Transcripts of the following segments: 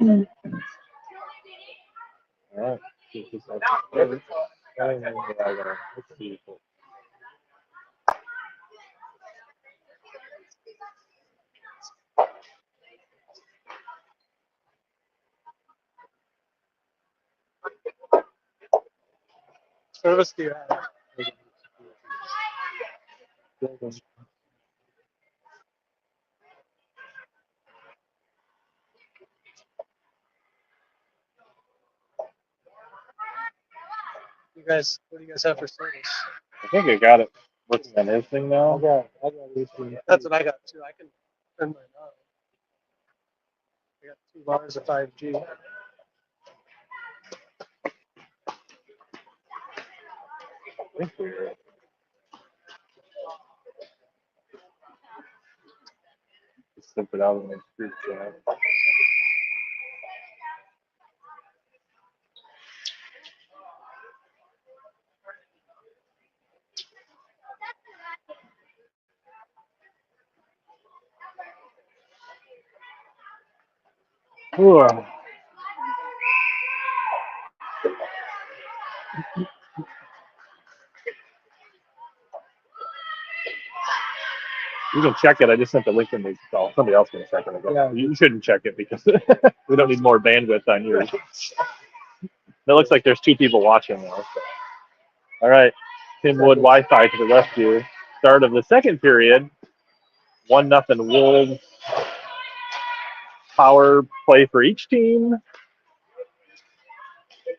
All right. See if this actually works. Let's see. Service do you have? What do you guys have for service? I think I got it working on everything now. I got AT&T. That's what I got too. I can turn mine on. I got 2 bars of 5G. I think we're just slip it out of my group chat. Whew. You can check it. I just sent the link in the call. Somebody else can check it. Yeah. You shouldn't check it because we don't need more bandwidth on yours. It looks like there's 2 people watching now. So. All right. Tim Wood Wi-Fi to the rescue. Start of the second period. 1-0 Wolves. Power play for each team.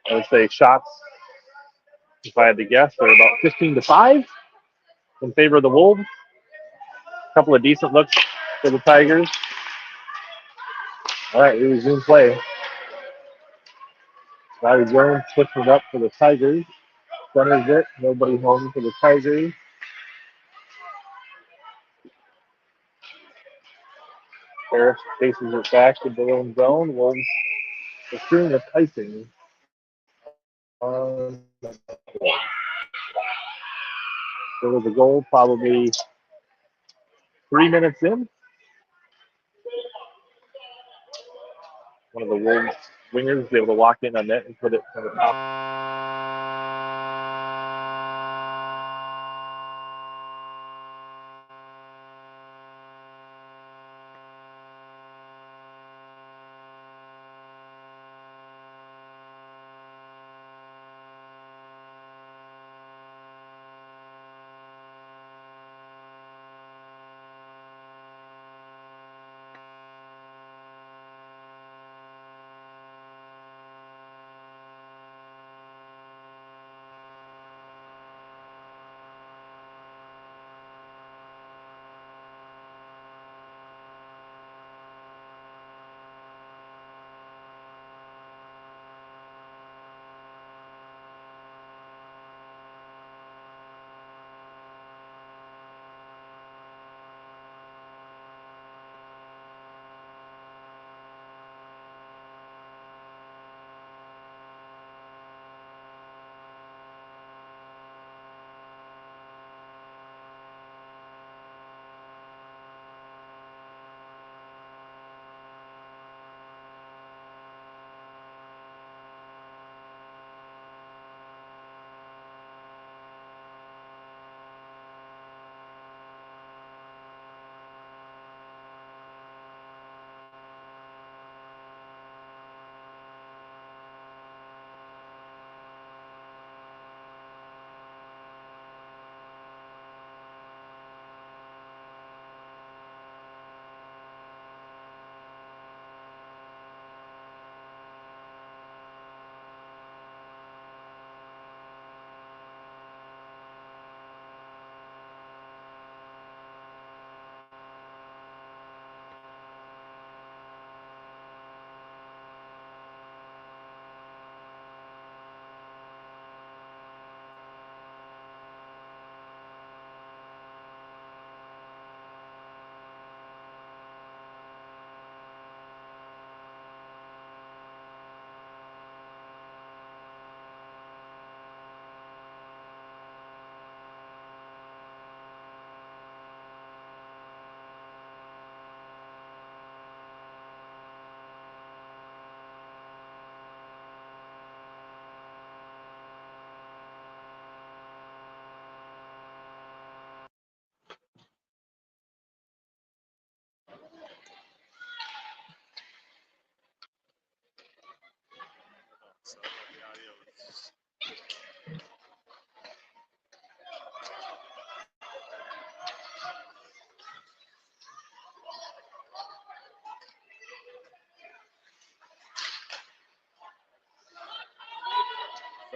I would say shots, if I had to guess, are about 15-5 in favor of the Wolves. A couple of decent looks for the Tigers. All right, we resume play. Larry Jones switching it up for the Tigers. Centers it. Nobody home for the Tigers. Harris faces it back to their own zone. Wolves pursuing a icing. There was a goal probably 3 minutes in. One of the Wolves wingers was able to walk in on net and put it on the top.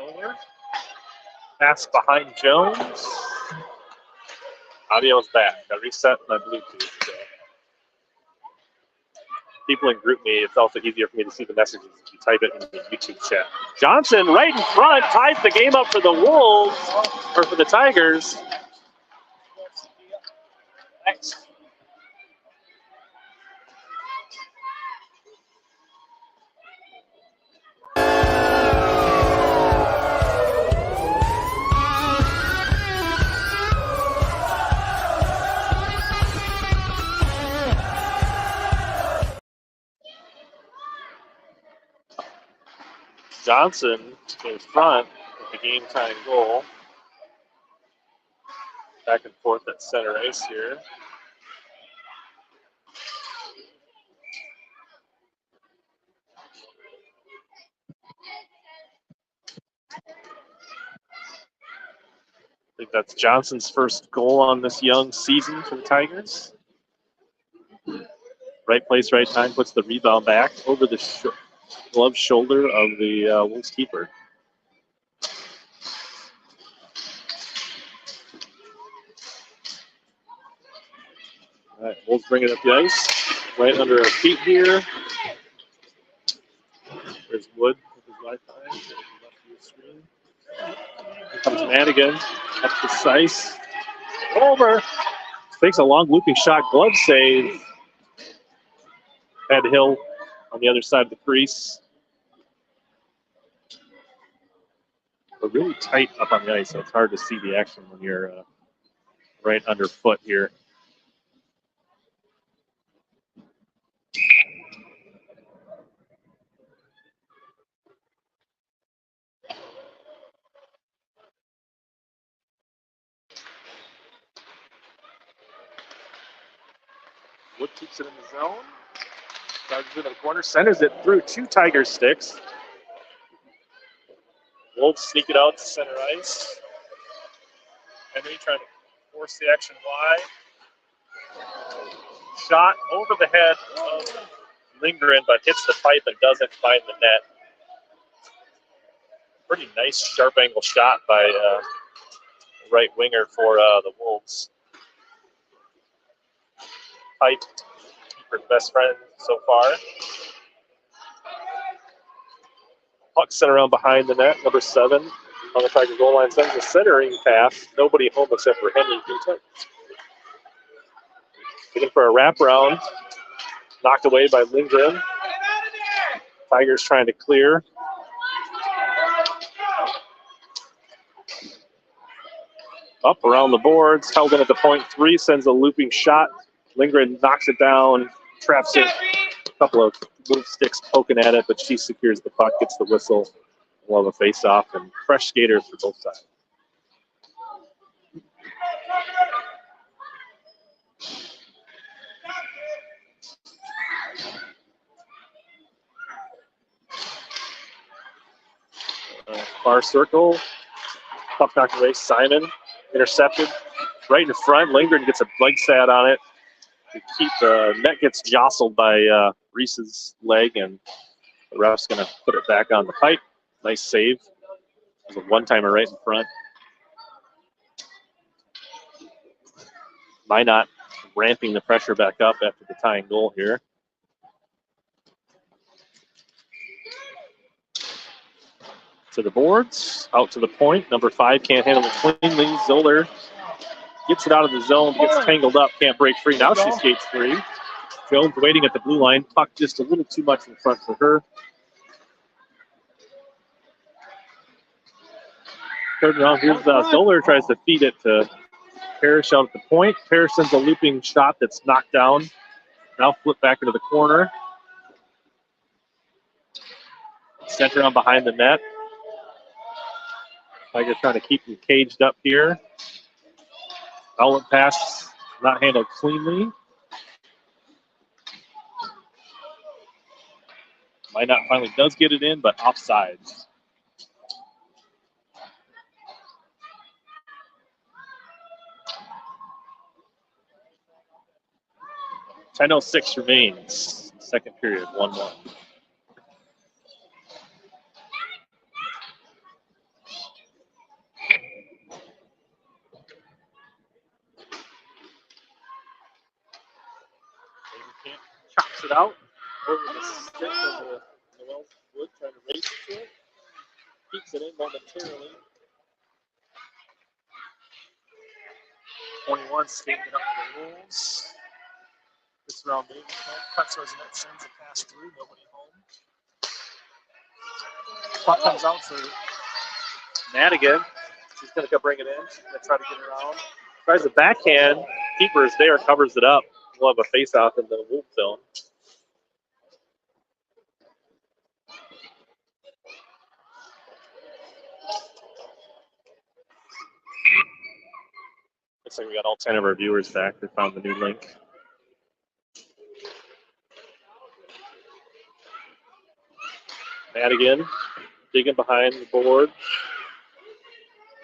Zoller. Pass behind Jones. Audio's back. I reset my Bluetooth. So. People in group me, it's also easier for me to see the messages if you type it in the YouTube chat. Johnson right in front ties the game up for the Wolves, or for the Tigers. Thanks. Johnson in front with the game-tying goal. Back and forth at center ice here. I think that's Johnson's first goal on this young season for the Tigers. Right place, right time, puts the rebound back over the glove shoulder of the Wolves keeper. All right, Wolves bring it up the ice, right under our feet here. There's Wood with his Wi-Fi. Here comes Madigan up the ice. Over. Takes a long looping shot, glove save. Ed Hill on the other side of the crease. We're really tight up on the ice, so it's hard to see the action when you're right underfoot here. Wood keeps it in the zone. Charges it in the corner, centers it through two Tiger sticks. Wolves sneak it out to center ice. Henry trying to force the action wide. Shot over the head of Lindgren, but hits the pipe and doesn't find the net. Pretty nice sharp angle shot by right winger for the Wolves. Pipe, keeper's best friend so far. Puck sent around behind the net, number 7 on the Tiger goal line. Sends a centering pass. Nobody home except for Henry. Looking for a wraparound. Knocked away by Lindgren. Tigers trying to clear. Up around the boards. Held in at the point 3. Sends a looping shot. Lindgren knocks it down. Traps it. A couple of move sticks poking at it, but she secures the puck, gets the whistle. We'll have a face-off and fresh skaters for both sides. Far circle. Puck knocked away. Simon intercepted. Right in front. Lindgren gets a leg sat on it. The net gets jostled by Reese's leg, and the ref's going to put it back on the pipe. Nice save. There's a one-timer right in front. Minot ramping the pressure back up after the tying goal here. To the boards, out to the point. Number 5 can't handle it cleanly. Zoller gets it out of the zone, gets tangled up, can't break free. Now she skates free. Jones waiting at the blue line. Puck just a little too much in front for her. Third round, here's Zoller tries to feed it to Parrish out at the point. Parrish sends a looping shot that's knocked down. Now flip back into the corner. Center on behind the net. Tigers trying to keep them caged up here. Outlet pass not handled cleanly. Minot finally does get it in, but offsides. 10:06 remains. Second period, 1-1. keeps it in momentarily. 21 skating it up to the Wolves. This round, David cuts towards the net, sends a pass through, nobody home. Puck comes out for Madigan. She's going to bring it in. She's going to try to get around. Tries a backhand. Keeper is there, covers it up. We'll have a face-off in the Wolf zone. Looks like we got all 10 of our viewers back. They found the new link. Madigan digging behind the board.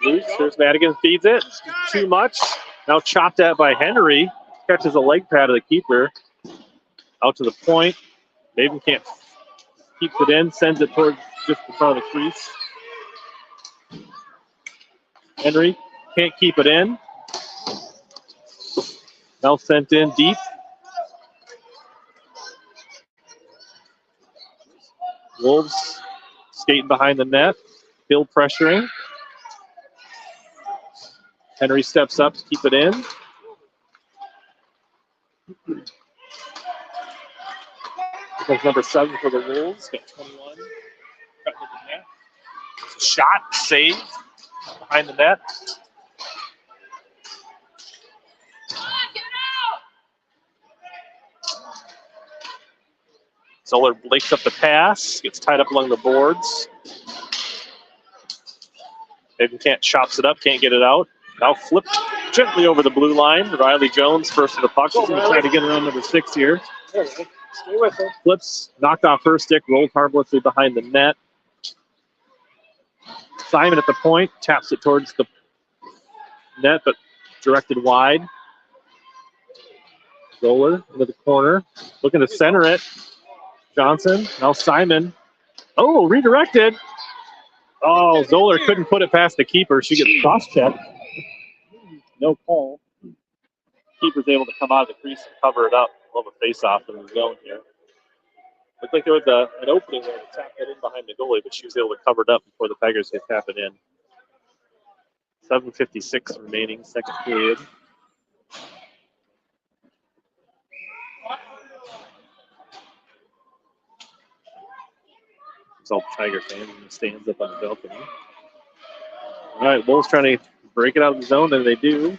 Loose. There's Madigan, feeds it. Too much. Now chopped at by Henry. Catches a leg pad of the keeper. Out to the point. Maven can't keeps it in. Sends it towards just in front of the crease. Henry can't keep it in. Now sent in deep. Wolves skating behind the net. Hill pressuring. Henry steps up to keep it in. That's number 7 for the Wolves. Got 21. Cutting to the net. Shot, save behind the net. Zoller breaks up the pass, gets tied up along the boards. Maybe chops it up, can't get it out. Now flipped gently over the blue line. Riley Jones first to the puck. She's going to try to get around number 6 here. Stay with her. Flips, knocked off her stick, rolled harmlessly behind the net. Simon at the point, taps it towards the net, but directed wide. Zoller into the corner, looking to center it. Johnson, now Simon. Oh, redirected. Oh, Zoller couldn't put it past the keeper. She gets cross-checked. No call. Keeper's able to come out of the crease and cover it up. We'll have a face-off in the zone here. Looked like there was an opening there to tap it in behind the goalie, but she was able to cover it up before the Tigers could tap it in. 7:56 remaining, second period. It's all Tiger fans and stands up on the balcony. All right, Wolves trying to break it out of the zone, and they do.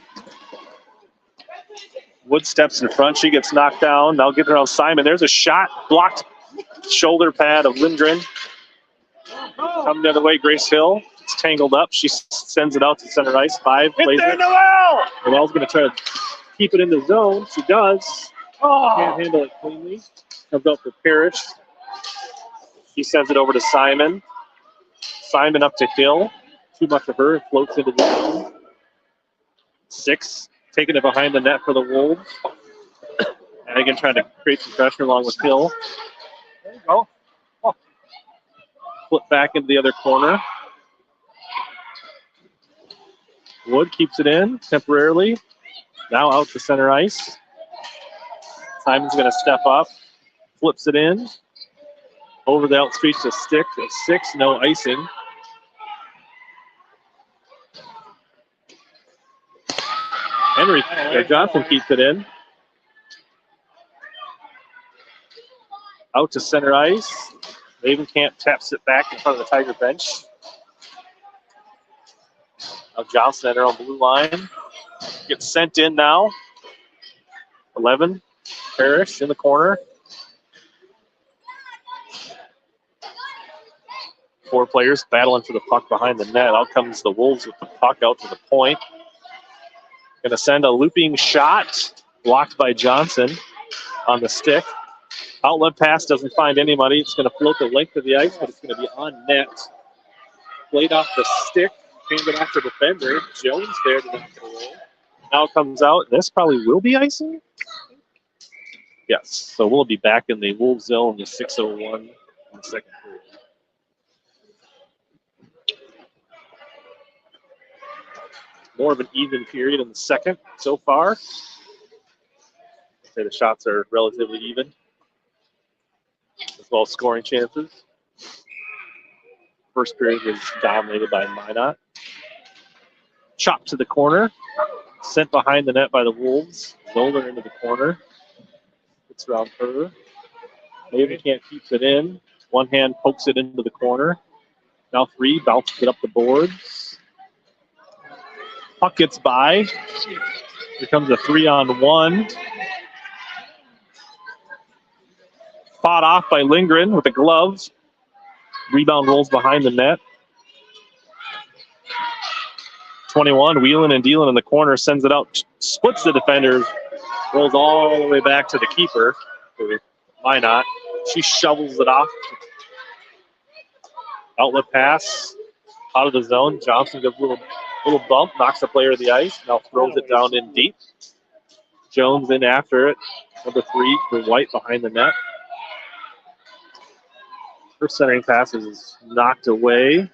Wood steps in front. She gets knocked down. Now get around Simon. There's a shot. Blocked shoulder pad of Lindgren. Coming the other way, Grace Hill. It's tangled up. She sends it out to center ice. 5 plays it. Noel's going to try to keep it in the zone. She does. Can't handle it cleanly. Comes up for Parrish. He sends it over to Simon. Simon up to Hill. Too much of her. Floats into the zone. 6. Taking it behind the net for the Wolves. And again, trying to create some pressure along with Hill. There you go. Flip back into the other corner. Wood keeps it in temporarily. Now out to center ice. Simon's going to step up. Flips it in. Over the outstreach to stick. 6, no icing. Henry Johnson keeps it in. Out to center ice. Ravenkamp taps it back in front of the Tiger bench. Now Johnson at her own blue line. Gets sent in now. 11. Parrish in the corner. 4 players battling for the puck behind the net. Out comes the Wolves with the puck out to the point. Going to send a looping shot. Blocked by Johnson on the stick. Outlet pass doesn't find anybody. It's going to float the length of the ice, but it's going to be on net. Played off the stick. Handed off the defender. Jones there to knock it away. Now it comes out. This probably will be icing. Yes. So we'll be back in the Wolves zone, the 6:01 in the second period. More of an even period in the second so far. I'd say the shots are relatively even, as well as scoring chances. First period was dominated by Minot. Chopped to the corner. Sent behind the net by the Wolves. Zoller into the corner. It's around her. Mavenkamp keeps it in. One hand pokes it into the corner. Now 3, bounces it up the boards. Puck gets by. Here comes a 3-on-1. Fought off by Lindgren with a glove. Rebound rolls behind the net. 21, wheeling and dealing in the corner, sends it out, splits the defenders, rolls all the way back to the keeper. Why not? She shovels it off. Outlet pass out of the zone. Johnson gives a little bump, knocks the player to the ice, now throws it down in deep. Jones in after it. Number 3 for White behind the net. Her centering pass is knocked away.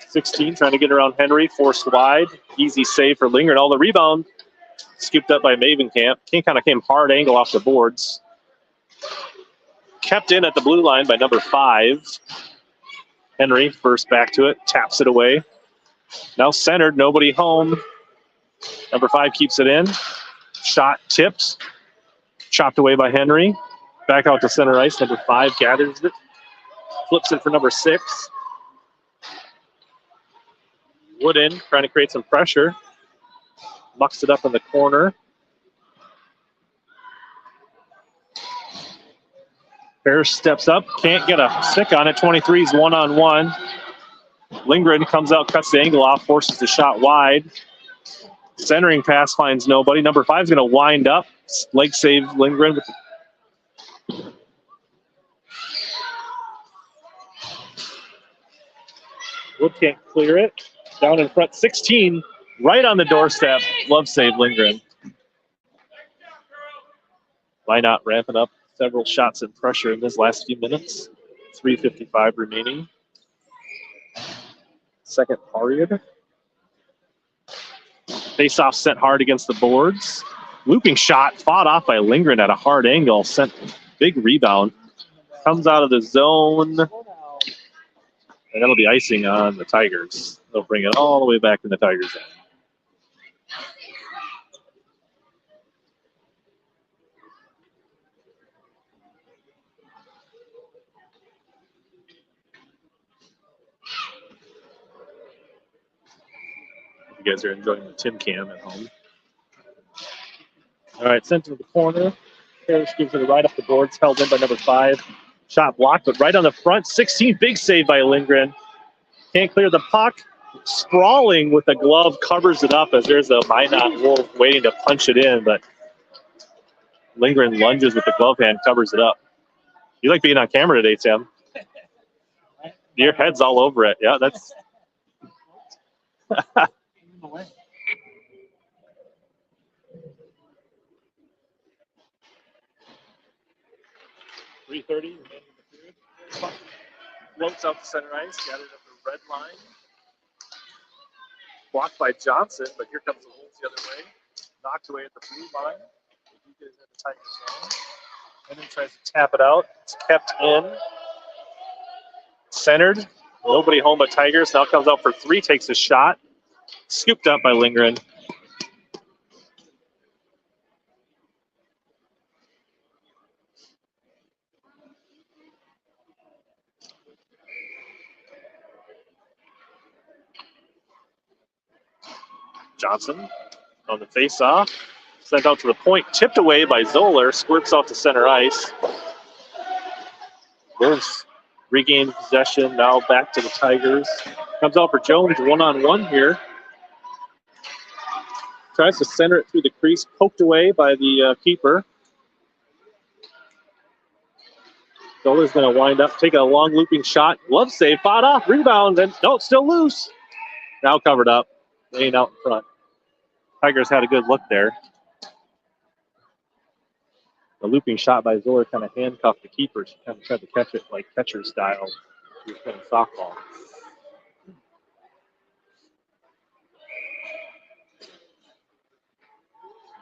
16 trying to get around Henry, forced wide. Easy save for Lindgren. All the rebound scooped up by Mavenkamp. Kind of came hard angle off the boards. Kept in at the blue line by number 5. Henry first back to it, taps it away. Now centered, nobody home. Number 5 keeps it in. Shot tipped. Chopped away by Henry. Back out to center ice. Number 5 gathers it. Flips it for number 6. Wooden trying to create some pressure. Mucks it up in the corner. Bears steps up. Can't get a stick on it. 23's one-on-one. Lindgren comes out, cuts the angle off, forces the shot wide. Centering pass finds nobody. Number 5's going to wind up. Leg save Lindgren. Wood can't clear it. Down in front, 16, right on the doorstep. Glove save Lindgren. Minot ramping up several shots and pressure in this last few minutes. 3:55 remaining. Second period. Face-off sent hard against the boards. Looping shot fought off by Lindgren at a hard angle. Sent big rebound. Comes out of the zone. And that'll be icing on the Tigers. They'll bring it all the way back in the Tigers' end. You guys are enjoying the Tim Cam at home. All right, sent to the corner. Parrish gives it right up the boards, held in by number 5. Shot blocked, but right on the front. 16, big save by Lindgren. Can't clear the puck. Sprawling with a glove, covers it up as there's a Minot Wolf waiting to punch it in, but Lindgren lunges with the glove hand, covers it up. You like being on camera today, Tim. Your head's all over it. Yeah, that's... 3:30 remaining in the period. Floats out the center ice, gathered up the red line. Blocked by Johnson, but here comes the Wolves the other way. Knocked away at the blue line. He is in the Tiger zone. And then tries to tap it out. It's kept in. Centered. Nobody home but Tigers. Now comes out for 3, takes a shot. Scooped up by Lindgren. Johnson on the face-off. Sent out to the point, tipped away by Zoller, squirts off to center ice. Wolves regain possession, now back to the Tigers. Comes out for Jones, one-on-one here. Tries to center it through the crease, poked away by the keeper. Zoller's going to wind up, taking a long looping shot. Glove save, fought off, rebound, and no, it's still loose. Now covered up, laying out in front. Tigers had a good look there. The looping shot by Zoller kind of handcuffed the keeper. She kind of tried to catch it like catcher style. She was playing softball.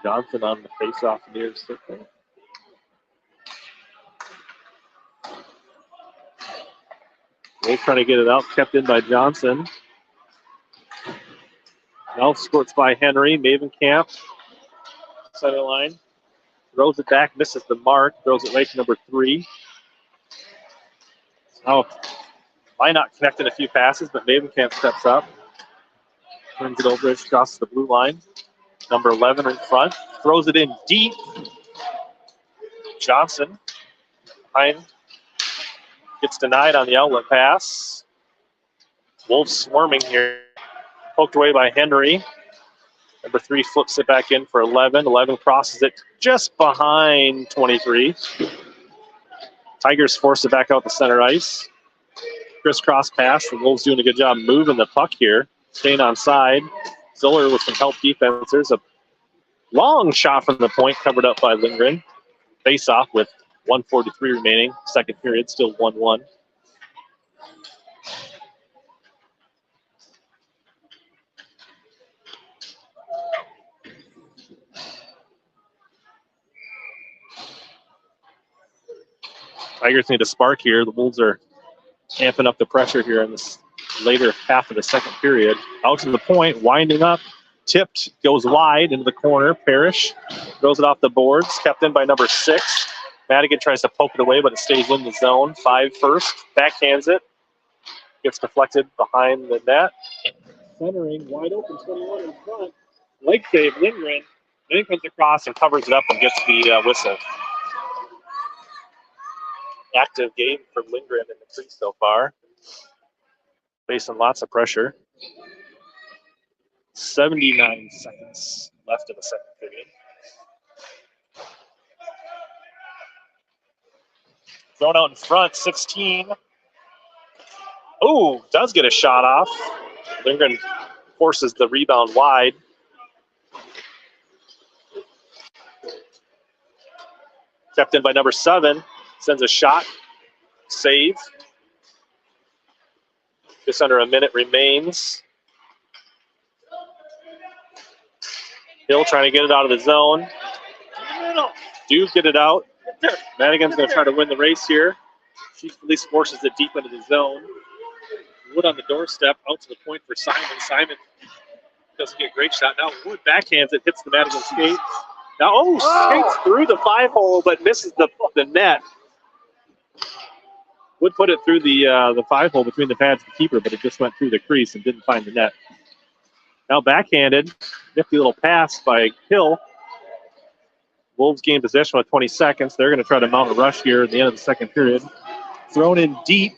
Johnson on the face-off near circle. Wolves trying to get it out, kept in by Johnson. Now squirts by Henry. Mavenkamp, center line. Throws it back, misses the mark. Throws it right to number 3. Now, Minot connected a few passes, but Mavenkamp steps up. Turns it over, crosses the blue line. Number 11 in front. Throws it in deep. Johnson behind. Gets denied on the outlet pass. Wolves swarming here. Poked away by Henry. Number 3 flips it back in for 11. 11 crosses it just behind 23. Tigers force it back out the center ice. Crisscross pass. The Wolves doing a good job moving the puck here. Staying on side. Ziller with some help defense. There's a long shot from the point covered up by Lindgren. Face off with 1:43 remaining. Second period, still 1-1. Tigers need a spark here. The Wolves are amping up the pressure here in this later half of the second period. Out to the point, winding up, tipped, goes wide into the corner. Parrish throws it off the boards, kept in by number 6. Madigan tries to poke it away, but it stays in the zone. 5 first, backhands it, gets deflected behind the net. Centering, wide open, 21 in front. Leg save, Lindgren. Then he comes across and covers it up and gets the whistle. Active game for Lindgren in the crease so far. Facing lots of pressure. 79 seconds left in the second period. Thrown out in front, 16. Ooh, does get a shot off. Lindgren forces the rebound wide. Kept in by number 7. Sends a shot. Save. Just under a minute remains. Hill trying to get it out of the zone. Do get it out. Madigan's going to try to win the race here. She at least forces it deep into the zone. Wood on the doorstep, out to the point for Simon. Simon doesn't get a great shot. Now Wood backhands it, hits the Madigan skate. Now, skates through the 5-hole, but misses the net. Wood put it through the 5-hole between the pads of the keeper, but it just went through the crease and didn't find the net. Now backhanded, nifty little pass by Hill. Wolves gain possession with 20 seconds. They're going to try to mount a rush here at the end of the second period. Thrown in deep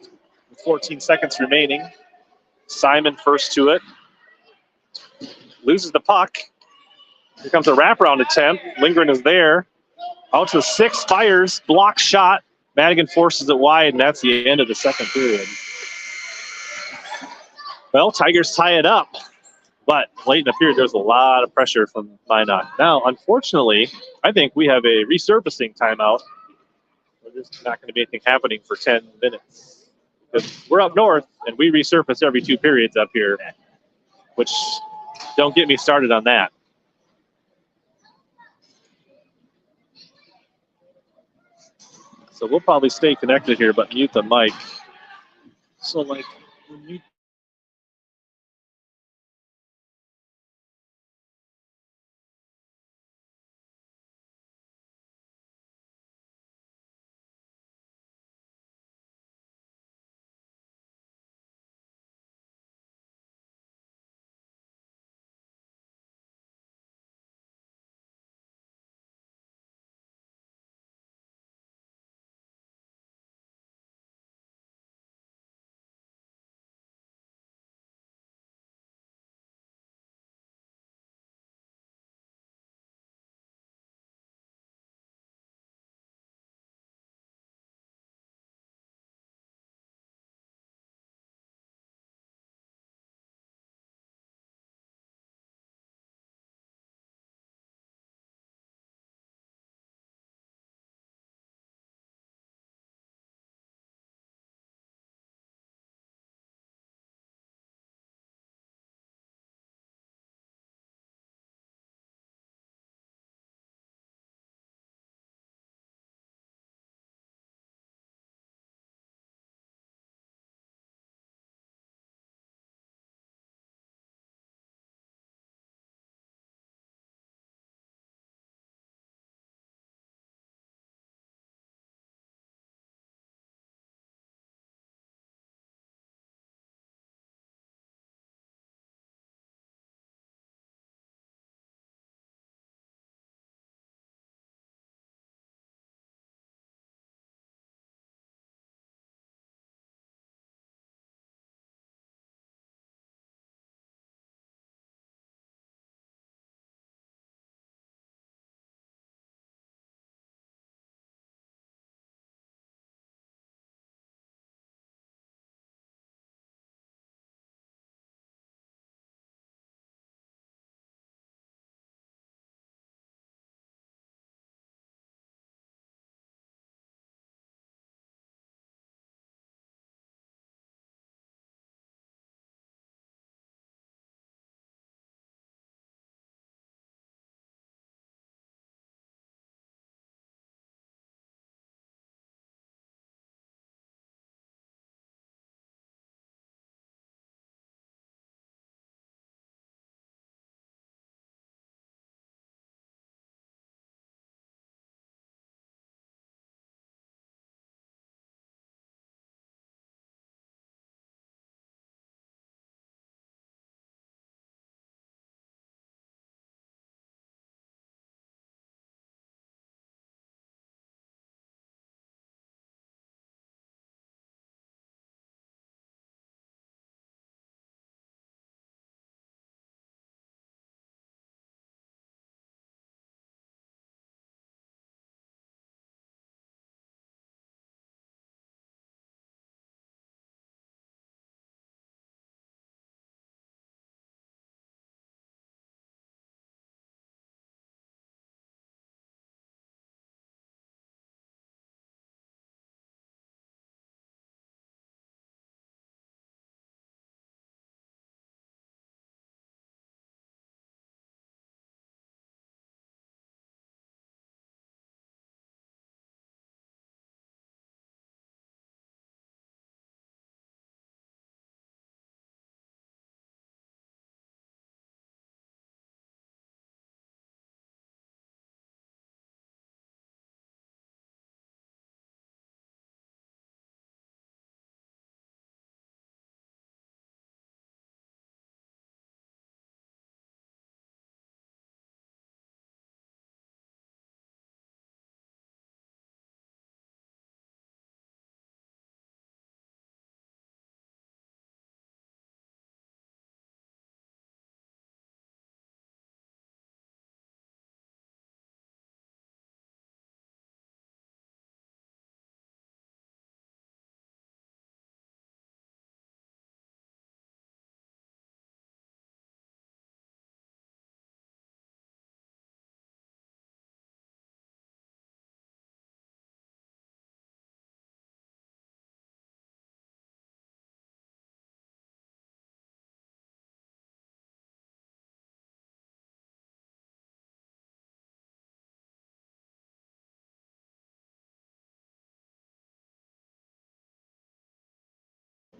with 14 seconds remaining. Simon first to it. Loses the puck. Here comes a wraparound attempt. Lindgren is there. Out to 6, fires, block shot. Madigan forces it wide, and that's the end of the second period. Well, Tigers tie it up. But late in the period, there's a lot of pressure from Minot. Now, unfortunately, I think we have a resurfacing timeout. There's not going to be anything happening for 10 minutes. Because we're up north, and we resurface every 2 periods up here, which don't get me started on that. So we'll probably stay connected here, but mute the mic. So, like, when you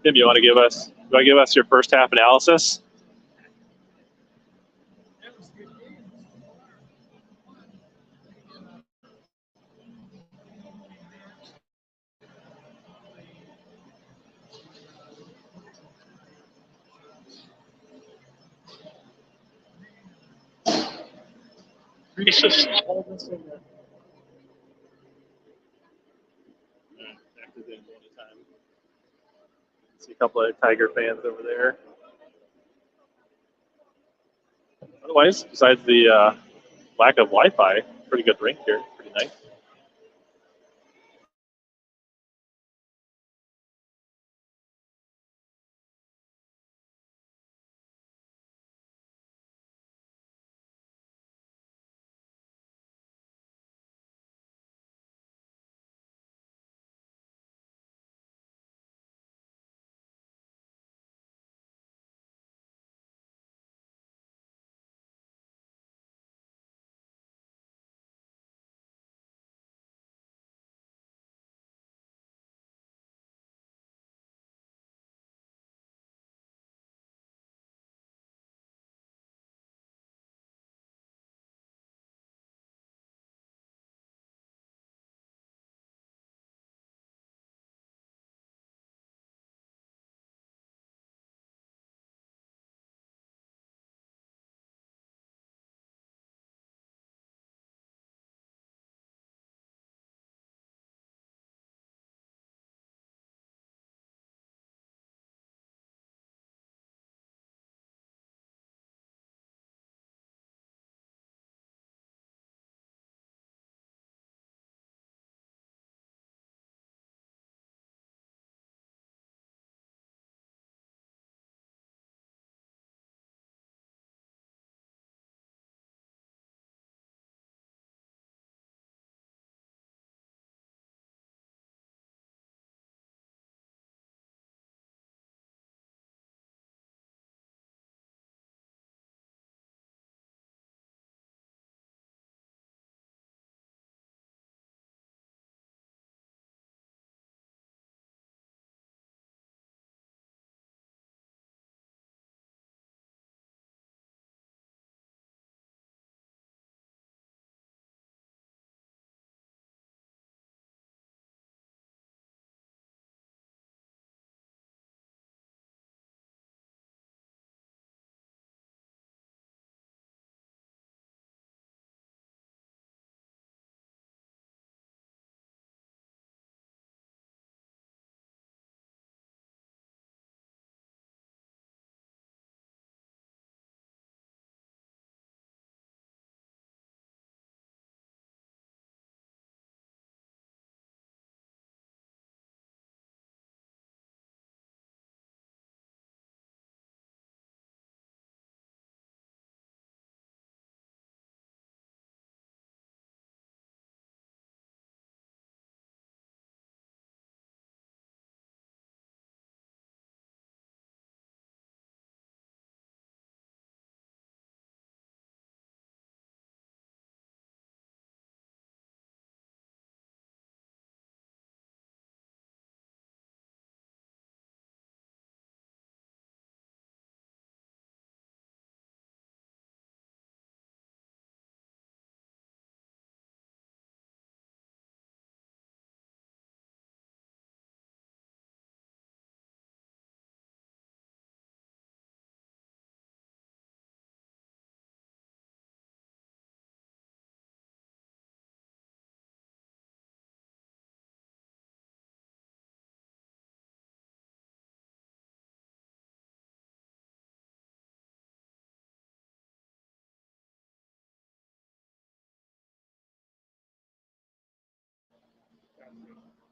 Tim, you want to give us your first half analysis? Just hold this in there. See a couple of Tiger fans over there. Otherwise, besides the lack of Wi-Fi, pretty good rink here. Pretty nice.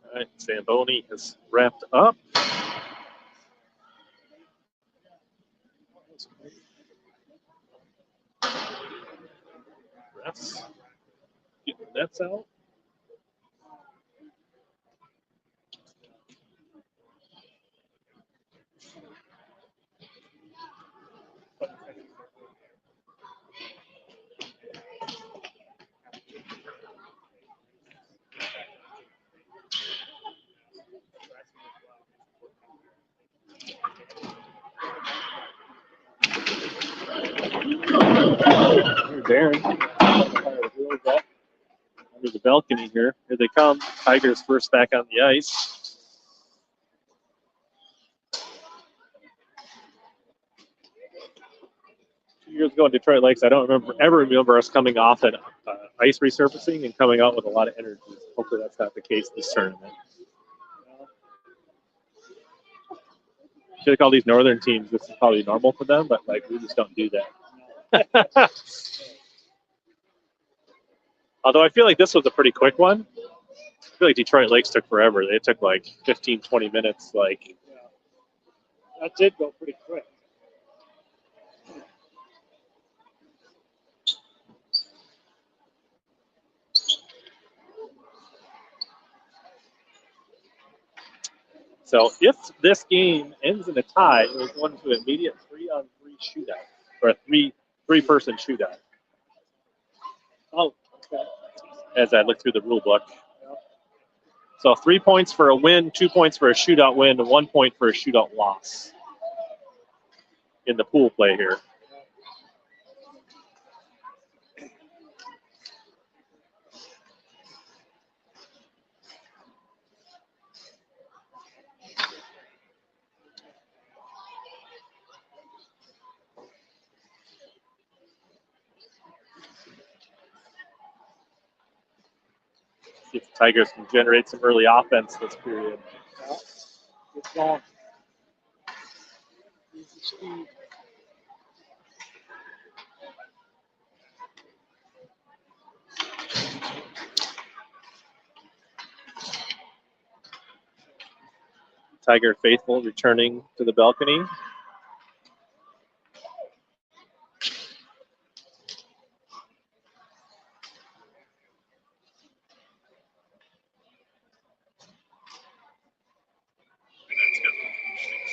All right, Zamboni is wrapped up. Refs getting the nets out. Here's Darren. Under the balcony here. Here they come. Tigers first back on the ice. Years ago in Detroit Lakes, I don't ever remember us coming off an ice resurfacing and coming out with a lot of energy. Hopefully that's not the case this tournament. I feel like all these northern teams, this is probably normal for them, but like we just don't do that. Although I feel like this was a pretty quick one. I feel like Detroit Lakes took forever. They took like 15, 20 minutes. Like, That did go pretty quick. so if this game ends in a tie, it was going to an immediate 3-on-3 shootout or a three-person shootout. Oh, okay. As I look through the rule book. So 3 points for a win, 2 points for a shootout win, and 1 point for a shootout loss in the pool play here. See if the Tigers can generate some early offense this period. It's gone. Easy speed. Tiger faithful returning to the balcony.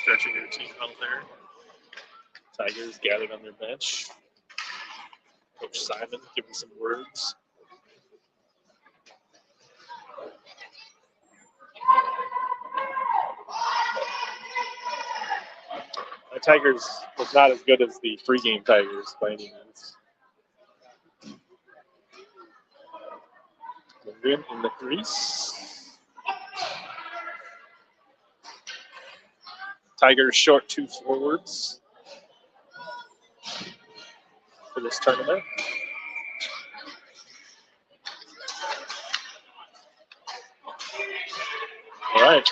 Stretching their team out there. Tigers gathered on their bench. Coach Simon giving some words. The Tigers was not as good as the pregame Tigers by any means. Lindgren in the crease. Tigers short 2 forwards for this tournament. All right.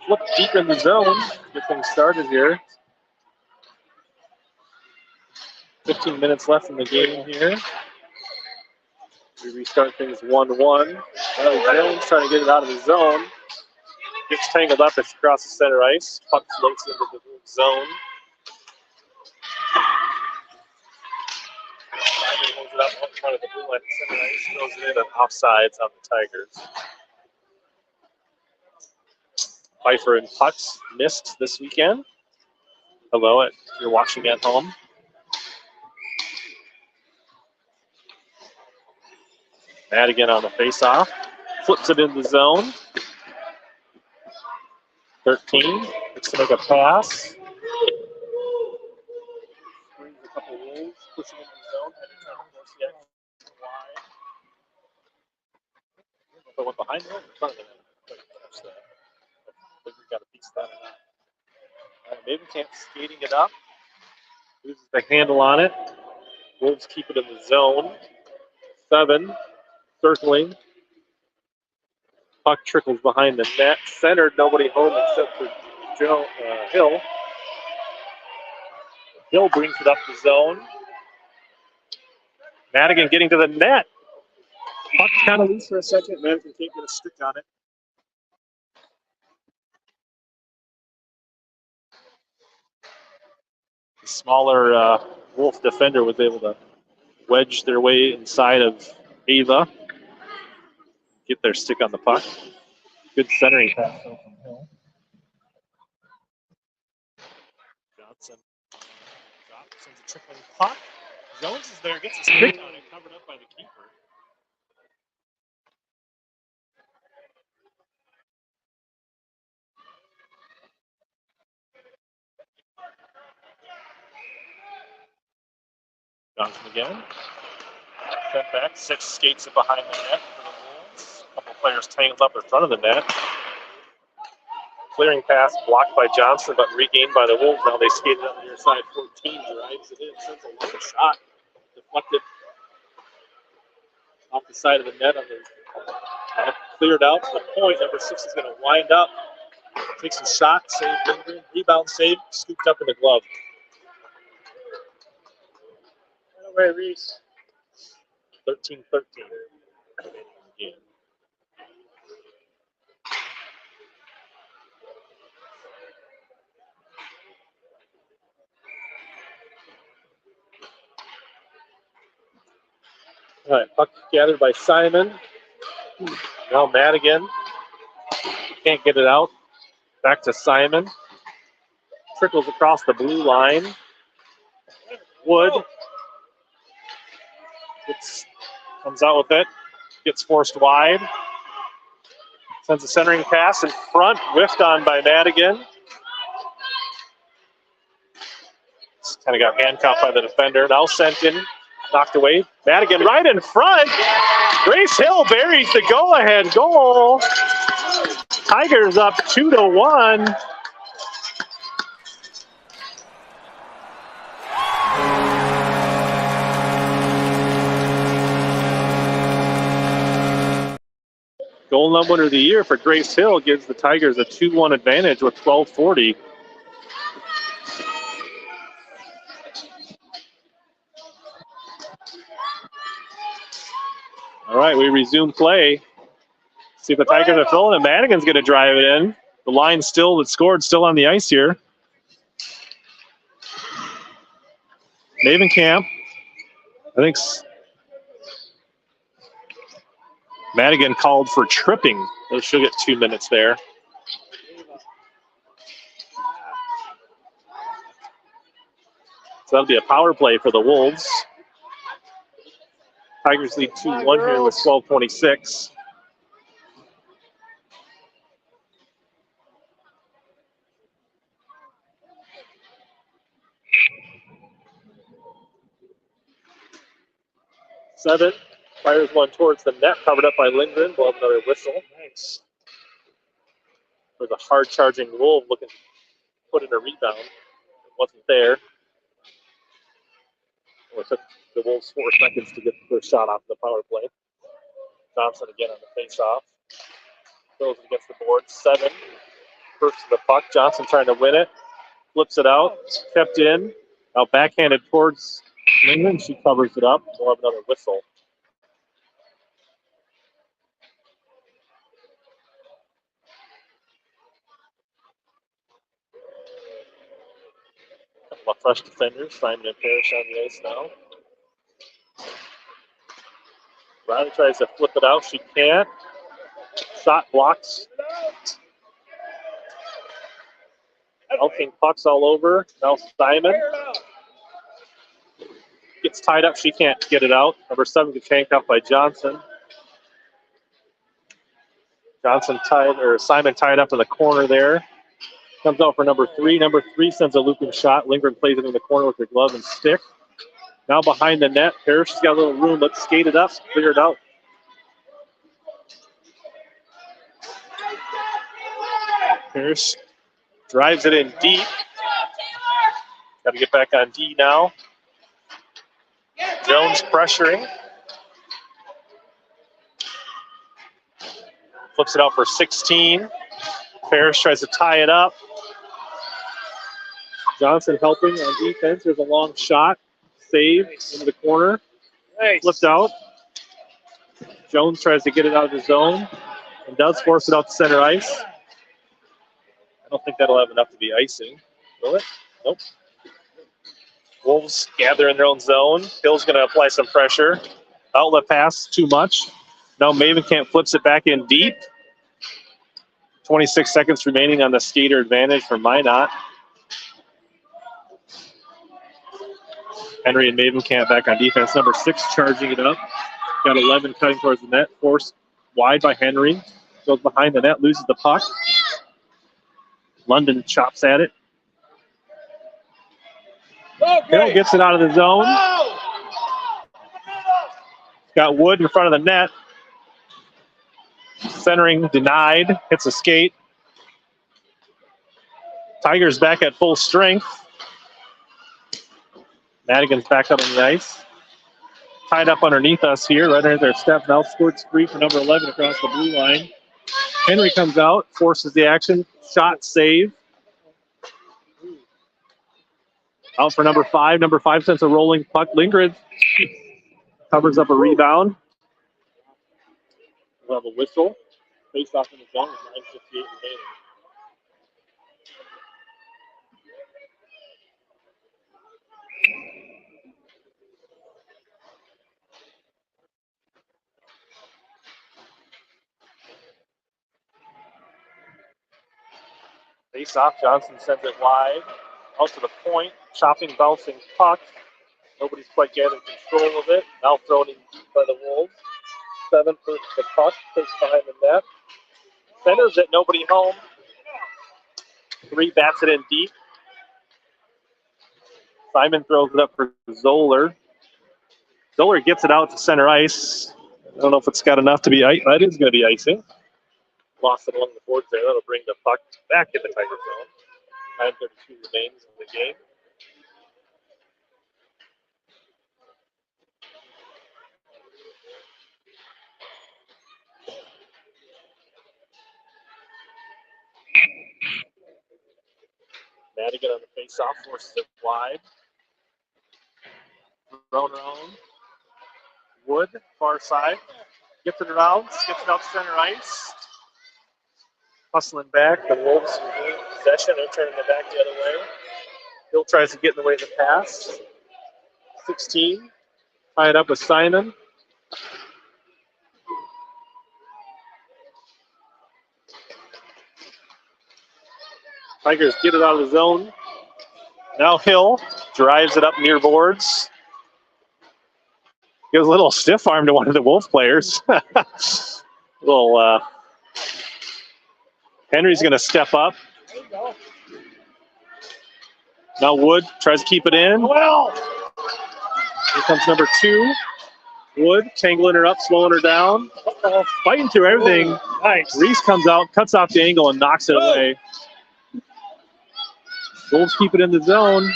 Look deep in the zone. Get things started here. 15 minutes left in the game here. We restart things 1-1. Jones trying to get it out of the zone. Gets tangled up. It's across the center ice. Puck floats into the zone. Simon holds it up in front of the blue line center ice. Throws it in and offsides on the Tigers. Pfeiffer and Putz missed this weekend. Hello, if you're watching at home. Madigan on the face-off. Flips it in the zone. 13. Looks to make a pass. Brings a couple rolls. Puts it in the zone. Heading down close yet. Wide. I went behind the net or in front of the net. I think we got a piece of that or not. All right, maybe can't skating it up. Loses the handle on it. Wolves keep it in the zone. 7. Circling. Puck trickles behind the net. Centered, nobody home except for Hill. Hill brings it up the zone. Madigan getting to the net. Puck's kind of loose for a second. Madigan can't get a stick on it. The smaller Wolf defender was able to wedge their way inside of Ava. Get their stick on the puck. Good centering pass from Hill. Johnson sends a trickling puck. Jones is there, gets his stick on it, covered up by the keeper. Johnson again. Sent back. 6 skates it behind the net for the Wolves. A couple players tangled up in front of the net. Clearing pass blocked by Johnson, but regained by the Wolves. Now they skated up near side 14. Drives it in. Sends a long shot. Deflected off the side of the net. Cleared out to the point. Number 6 is going to wind up. Takes a shot. Save Lindgren. Rebound save. Scooped up in the glove. Right away, Reese. 13-13. Game. All right, puck gathered by Simon. Now Madigan. Can't get it out. Back to Simon. Trickles across the blue line. Wood. Comes out with it. Gets forced wide. Sends a centering pass in front. Whiffed on by Madigan. Kind of got handcuffed by the defender. Now sent in. Knocked away. Madigan right in front. Grace Hill buries the go-ahead goal. Tigers up 2-1. Goal number winner of the year for Grace Hill gives the Tigers a 2-1 advantage with 12:40. All right, we resume play. See if the Tigers are filling it. Madigan's going to drive it in. The line still that scored still on the ice here. Mavenkamp, I think Madigan called for tripping. She'll get 2 minutes there. So that'll be a power play for the Wolves. Tigers lead 2-1 here with 12:26. Seven. Fires one towards the net, covered up by Lindgren. We'll have another whistle. Nice. For the hard-charging Wolf looking to put in a rebound. It wasn't there. Well, it took the Wolves 4 seconds to get the first shot off the power play. Thompson again on the face-off. Throws it against the board. 7. First to the puck. Johnson trying to win it. Flips it out. Kept in. Now backhanded towards Lindgren. She covers it up. We'll have another whistle. Couple of fresh defenders. Simon and Parrish on the ice now. Riley tries to flip it out. She can't. Shot blocks. Elking pucks all over. Now Simon gets tied up. She can't get it out. Number 7 gets handcuffed by Johnson. Simon tied up in the corner there. Comes out for number 3. Number 3 sends a looping shot. Lindgren plays it in the corner with her glove and stick. Now behind the net. Parrish has got a little room. Let's skate it up. Clear it out. Parrish drives it in deep. Got to get back on D now. Jones pressuring. Flips it out for 16. Parrish tries to tie it up. Johnson helping on defense. There's a long shot. Save into the corner. Nice. Flipped out. Jones tries to get it out of the zone and does force it out to center ice. I don't think that'll have enough to be icing. Will it? Nope. Wolves gather in their own zone. Hill's going to apply some pressure. Outlet pass, too much. Now Mavenkamp flips it back in deep. 26 seconds remaining on the skater advantage for Minot. Henry and Mavenkamp back on defense. Number 6 charging it up. Got 11 cutting towards the net. Forced wide by Henry. Goes behind the net, loses the puck. London chops at it. Hill gets it out of the zone. Got Wood in front of the net. Centering denied. Hits a skate. Tigers back at full strength. Madigan's back up on the ice. Tied up underneath us here, right under their step. Now scored free for number 11 across the blue line. Henry comes out, forces the action. Shot, save. Out for number 5. Number 5 sends a rolling puck. Lindgren covers up a rebound. We'll have a whistle. Face off in the zone with 9:58 remaining. Face off. Johnson sends it wide. Out to the point. Chopping, bouncing puck. Nobody's quite getting control of it. Now thrown in deep by the Wolves. 7 for the puck. Takes behind the net. Centers it. Nobody home. 3 bats it in deep. Simon throws it up for Zoller. Zoller gets it out to center ice. I don't know if it's got enough to be ice. That is going to be icing. Lost it along the boards there. That'll bring the puck back in the Tiger zone. 9:32 remains in the game. Madigan on the face-off, forces it wide. Thrown around. Wood, far side. Gets it around, skips it out to center ice. Hustling back. The Wolves regain possession. They're turning it back the other way. Bill tries to get in the way of the pass. 16. Tie it up with Simon. Tigers get it out of the zone. Now Hill drives it up near boards. Gives a little stiff arm to one of the Wolf players. Henry's going to step up. Now Wood tries to keep it in. Here comes number 2. Wood tangling her up, slowing her down. Fighting through everything. Nice. Reese comes out, cuts off the angle, and knocks it away. Wolves keep it in the zone.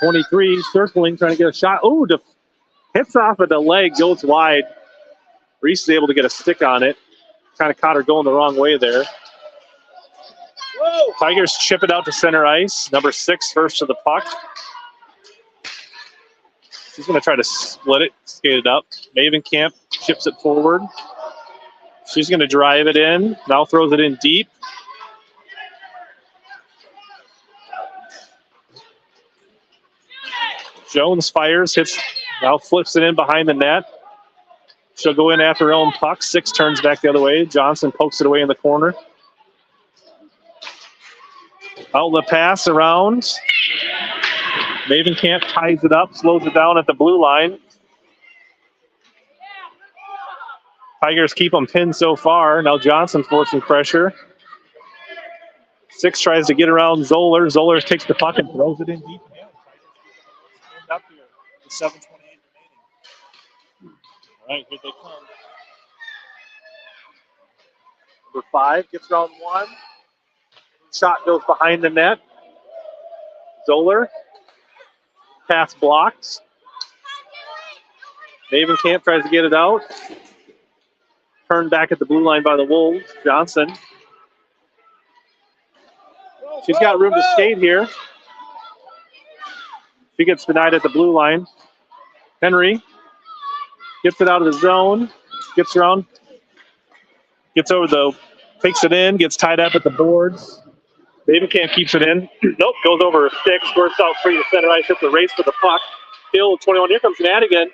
23 circling, trying to get a shot. Oh, hits off of the leg, goes wide. Reese is able to get a stick on it. Kind of caught her going the wrong way there. Whoa. Tigers chip it out to center ice. Number 6 first to the puck. She's going to try to split it, skate it up. Mavenkamp chips it forward. She's going to drive it in. Now throws it in deep. Jones fires, hits, now flips it in behind the net. She'll go in after her own puck. 6 turns back the other way. Johnson pokes it away in the corner. Outlet pass around. Mavenkamp ties it up, slows it down at the blue line. Tigers keep them pinned so far. Now Johnson forcing pressure. 6 tries to get around Zoller. Zoller takes the puck and throws it in deep again. Up here with 7:28 remaining. All right, here they come. Number 5 gets around 1. Shot goes behind the net. Zoller. Pass blocked. Mavenkamp tries to get it out. Turned back at the blue line by the Wolves. Johnson. She's got room to skate here. She gets denied at the blue line. Henry gets it out of the zone. Gets around. Gets over takes it in. Gets tied up at the boards. Mavenkamp keeps it in. Nope, goes over a stick. Squirts out free to center ice. Hits the race for the puck. Hill 21. Here comes Madigan.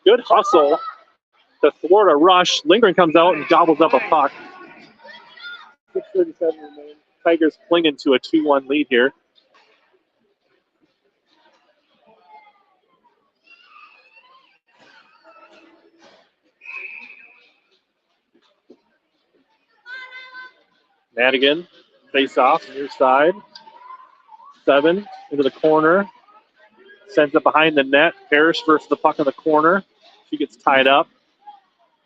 Good hustle to thwart a rush. Lindgren comes out and gobbles up a puck. 6:37 remain. Tigers clinging to a 2-1 lead here. Madigan, face off, near side. 7 into the corner. Sends it behind the net. Parrish versus the puck in the corner. She gets tied up,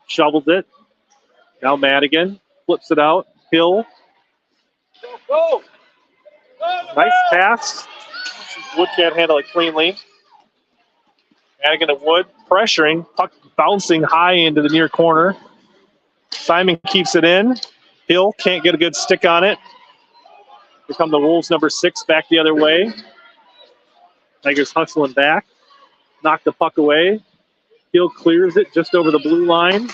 shovels it. Now Madigan flips it out. Hill. Nice pass. Wood can't handle it cleanly. Madigan and Wood pressuring. Puck bouncing high into the near corner. Simon keeps it in. Hill can't get a good stick on it. Here come the Wolves, number 6, back the other way. Tigers hustling back. Knock the puck away. Hill clears it just over the blue line.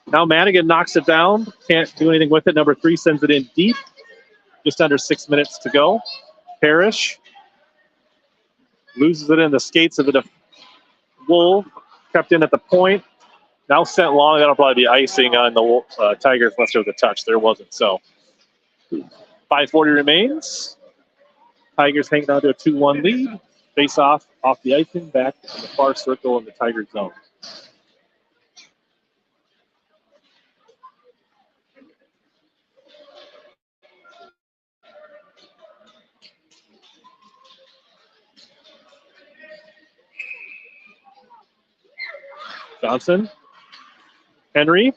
Now Madigan knocks it down. Can't do anything with it. Number 3 sends it in deep. Just under 6 minutes to go. Parrish loses it in the skates of the Wolf. Kept in at the point. Now sent long. That'll probably be icing on the Tigers unless there was a touch. There wasn't. So 5:40 remains. Tigers hanging on to a 2-1 lead. Face off the icing, back in the far circle in the Tiger zone. Johnson, Henry,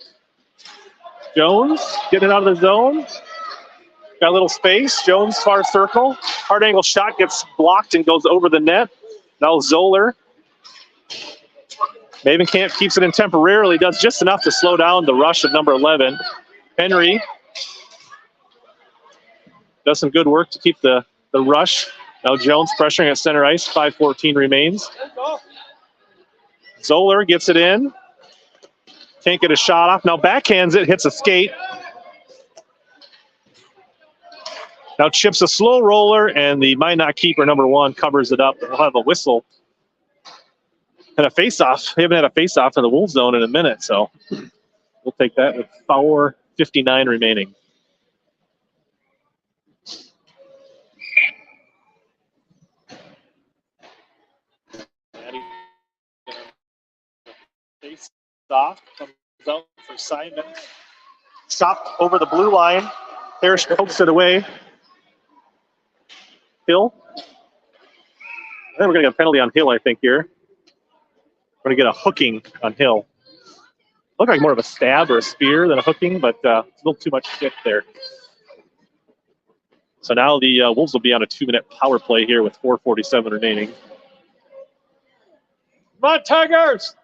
Jones, getting it out of the zone. Got a little space. Jones, far circle. Hard angle shot gets blocked and goes over the net. Now Zoller. Mavenkamp keeps it in temporarily. Does just enough to slow down the rush of number 11. Henry does some good work to keep the rush. Now Jones pressuring at center ice. 5:14 remains. Zoller gets it in. Can't get a shot off. Now backhands it. Hits a skate. Now chips a slow roller, and the Minot keeper, number 1, covers it up. We'll have a whistle and a face-off. We haven't had a face-off in the Wolves zone in a minute, so we'll take that with 4:59 remaining. Face-off comes out for Simon. Stopped over the blue line. Parrish pokes it away. Hill. I think we're going to get a penalty on Hill, I think, here. We're going to get a hooking on Hill. Looked like more of a stab or a spear than a hooking, but it's a little too much stick there. So now the Wolves will be on a 2-minute power play here with 4:47 remaining. Come on, Tigers!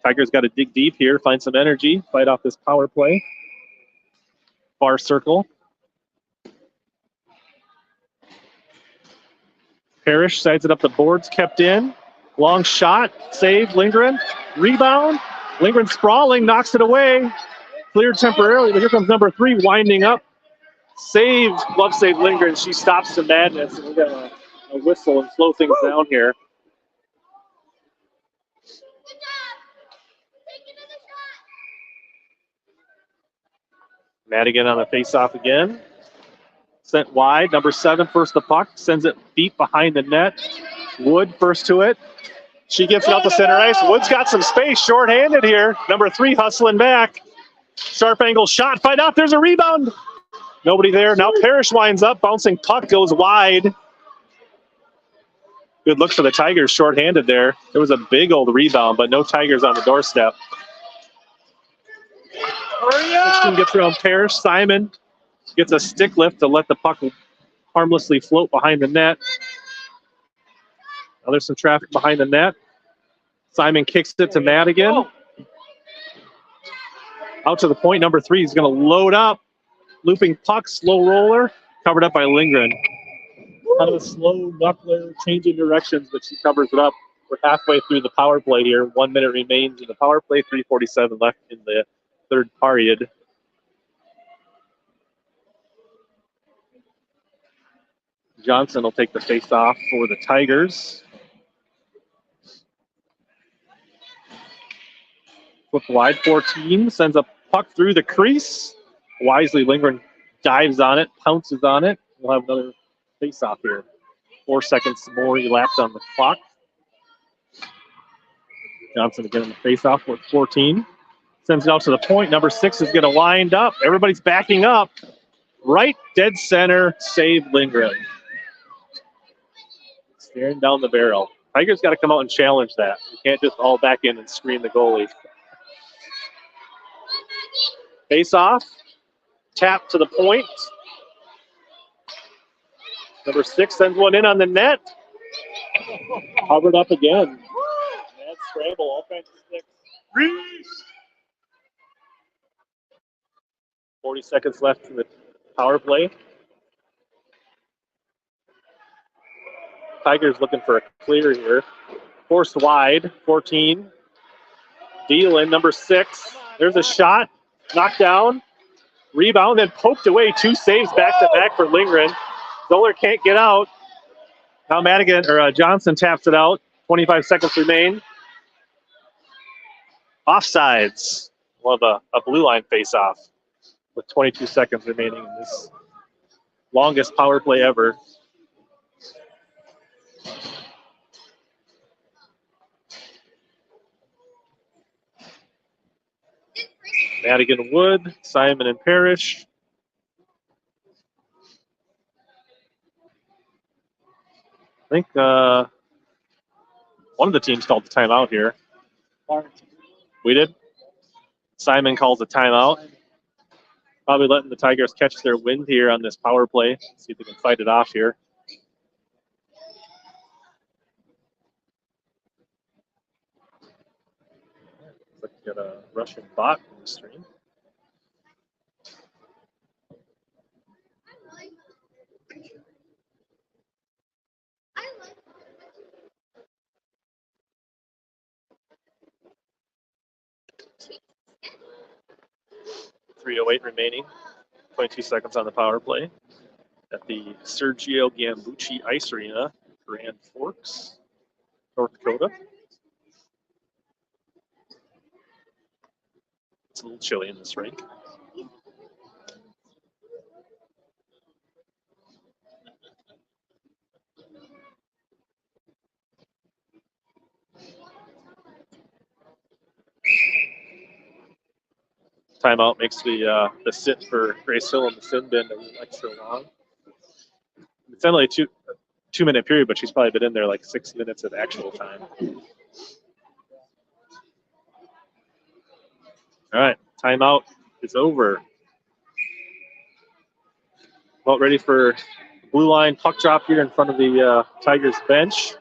Tigers got to dig deep here, find some energy, fight off this power play. Far circle. Parrish sides it up the boards, kept in. Long shot, saved, Lindgren. Rebound, Lindgren sprawling, knocks it away. Cleared temporarily, but here comes number 3 winding up. Saved, glove save Lindgren. She stops the madness, and we got a whistle and slow things down here. Madigan on the face-off again. Sent wide. Number 7 first the puck. Sends it deep behind the net. Wood first to it. She gets it out to center ice. Wood's got some space. Short-handed here. Number 3 hustling back. Sharp angle shot. Find out there's a rebound. Nobody there. Now Parrish winds up. Bouncing puck goes wide. Good look for the Tigers. Short-handed there. There was a big old rebound, but no Tigers on the doorstep. Hurry up! 16 gets around Parrish. Simon gets a stick lift to let the puck harmlessly float behind the net. Now there's some traffic behind the net. Simon kicks it to Madigan. Out to the point, number 3 is going to load up. Looping puck, slow roller, covered up by Lindgren. Kind of a slow knuckler, changing directions, but she covers it up. We're halfway through the power play here. 1 minute remains in the power play, 3:47 left in the third period. Johnson will take the face-off for the Tigers. Flip wide, 14, sends a puck through the crease. Wisely, Lindgren dives on it, pounces on it. We'll have another face-off here. 4 seconds more elapsed on the clock. Johnson again in the face-off with 14. Sends it out to the point. Number 6 is going to wind up. Everybody's backing up. Right dead center, save Lindgren. Staring down the barrel. Tigers got to come out and challenge that. You can't just all back in and screen the goalie. Face off. Tap to the point. Number 6 sends one in on the net. Covered up again. Mad scramble, all kinds of sticks. 40 seconds left in the power play. Tigers looking for a clear here. Forced wide, 14. Dealing, number 6. There's a shot. Knocked down. Rebound, then poked away. 2 saves back to back for Lindgren. Zoller can't get out. Now Madigan or Johnson taps it out. 25 seconds remain. Offsides. We'll have a blue line face-off with 22 seconds remaining in this longest power play ever. Madigan Wood, Simon and Parrish. I think one of the teams called the timeout here. Farmington. We did. Simon calls a timeout. Probably letting the Tigers catch their wind here on this power play. See if they can fight it off here. Looks like we got a Russian bot in the stream. .308 remaining. 22 seconds on the power play at the Sergio Gambucci Ice Arena, Grand Forks, North Dakota. It's a little chilly in this rink. Timeout makes the sit for Grace Hill and the sin bin a little extra long. It's only a two-minute period, but she's probably been in there like 6 minutes of actual time. All right, timeout is over. About ready for blue line puck drop here in front of the Tigers bench.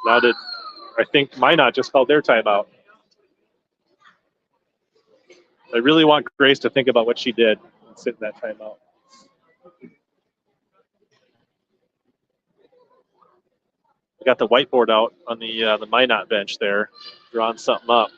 Now I think Minot just called their timeout. I really want Grace to think about what she did and sit in that timeout. We got the whiteboard out on the Minot bench there, drawing something up.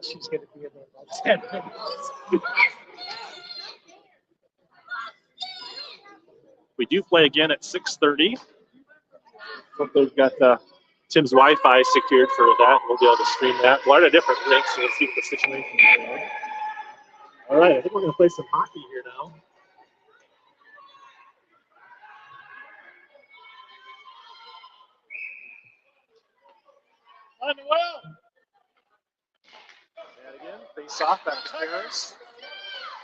She's going to be in there about 10 minutes. We do play again at 6:30. Hope they've got Tim's Wi-Fi secured for that. We'll be able to stream that. We're at a different rink, so we'll see what the situation is there. All right, I think we're going to play some hockey here now. Again, face off back to Harris.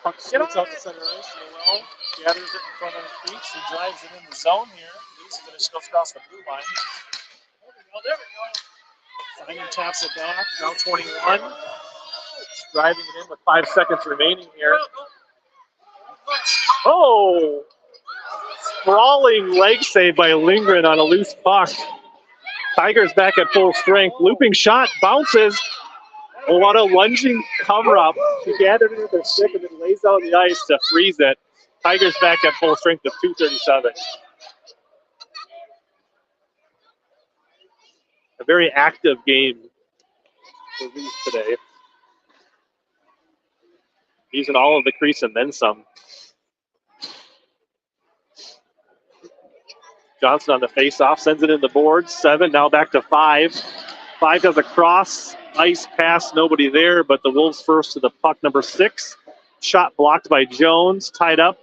Puck shoots out the center ice. Noel gathers it in front of his feet. He drives it in the zone here. He's going to go across the blue line. There we go. Simon taps it back. Now 21. Driving it in with 5 seconds remaining here. Oh! Sprawling leg save by Lindgren on a loose puck. Tigers back at full strength. Looping shot. Bounces. Oh, what a lunging cover-up. She gathered it with her stick and then lays out on the ice to freeze it. Tigers back at full strength of 2:37. A very active game for Leafs today. Using all of the crease and then some. Johnson on the face-off, sends it in the boards. 7, now back to 5. 5 does a cross ice pass, nobody there, but the Wolves first to the puck, number 6. Shot blocked by Jones, tied up.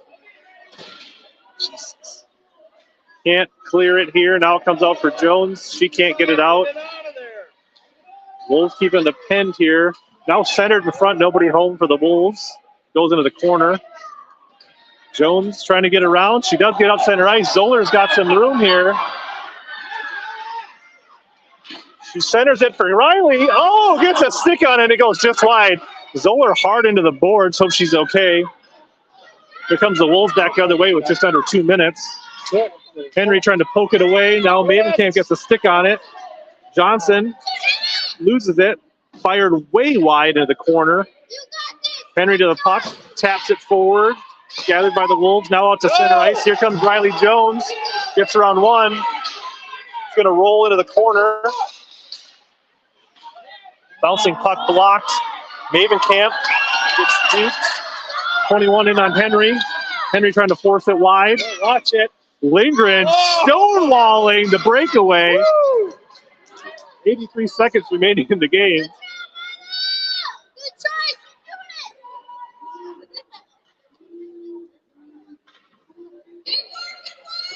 Can't clear it here. Now it comes out for Jones. She can't get it out. Wolves keeping the pen here. Now centered in front, nobody home for the Wolves. Goes into the corner. Jones trying to get around. She does get up center ice. Zoller's got some room here. She centers it for Riley. Oh, gets a stick on it. It goes just wide. Zoller hard into the boards. Hope she's okay. Here comes the Wolves back the other way with just under 2 minutes. Henry trying to poke it away. Now Mavenkamp gets a stick on it. Johnson loses it. Fired way wide into the corner. Henry to the puck. Taps it forward. Gathered by the Wolves. Now out to center ice. Here comes Riley Jones. Gets around one. It's going to roll into the corner. Bouncing puck blocked. Mavenkamp gets duped. 21 in on Henry. Henry trying to force it wide. Watch it. Lindgren stonewalling the breakaway. Woo! 83 seconds remaining in the game.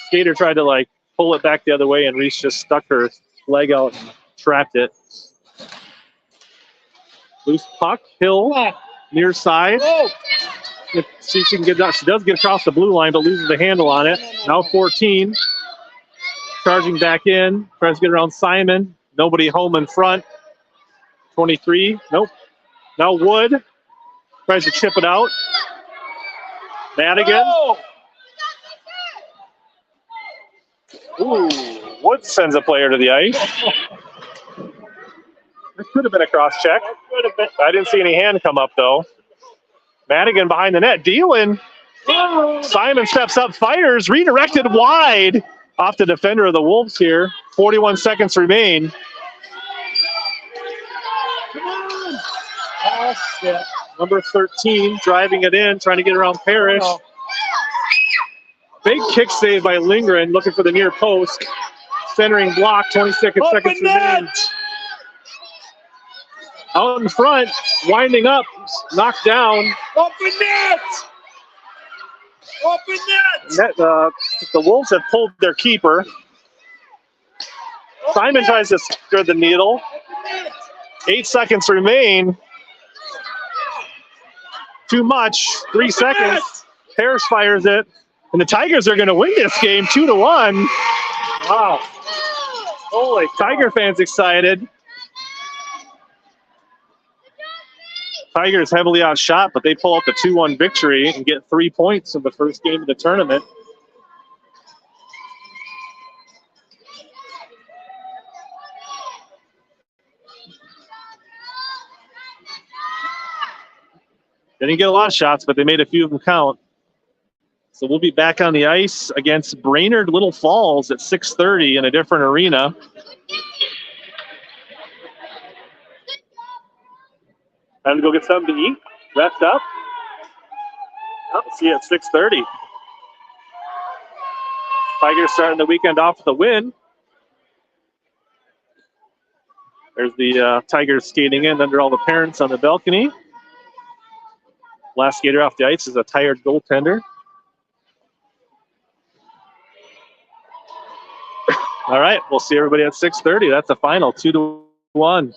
Skater tried to pull it back the other way, and Reese just stuck her leg out and trapped it. Loose puck, Hill, near side. See if she can get that. She does get across the blue line, but loses the handle on it. Now 14. Charging back in. Tries to get around Simon. Nobody home in front. 23. Nope. Now Wood. Tries to chip it out. Madigan. Ooh, Wood sends a player to the ice. That could have been a cross check. I didn't see any hand come up, though. Madigan behind the net, dealing. Simon steps up, fires, redirected wide off the defender of the Wolves here. 41 seconds remain. Oh, shit. Number 13 driving it in, trying to get around Parrish. Big kick save by Lindgren, looking for the near post. Centering block, 26 seconds remain. Out in front, winding up, knocked down. Open net! Open net! The Wolves have pulled their keeper. Simon tries to secure the needle. 8 seconds remain. Too much. 3 seconds. Parrish fires it. And the Tigers are going to win this game 2-1. Wow. Holy, Tiger fans excited. Tigers heavily outshot, but they pull out the 2-1 victory and get 3 points in the first game of the tournament. They didn't get a lot of shots, but they made a few of them count. So we'll be back on the ice against Brainerd Little Falls at 6:30 in a different arena. Time to go get something to eat. Rest up. See you at 6:30. Tigers starting the weekend off with a win. There's the Tigers skating in under all the parents on the balcony. Last skater off the ice is a tired goaltender. All right, we'll see everybody at 6:30. That's the final, 2-1.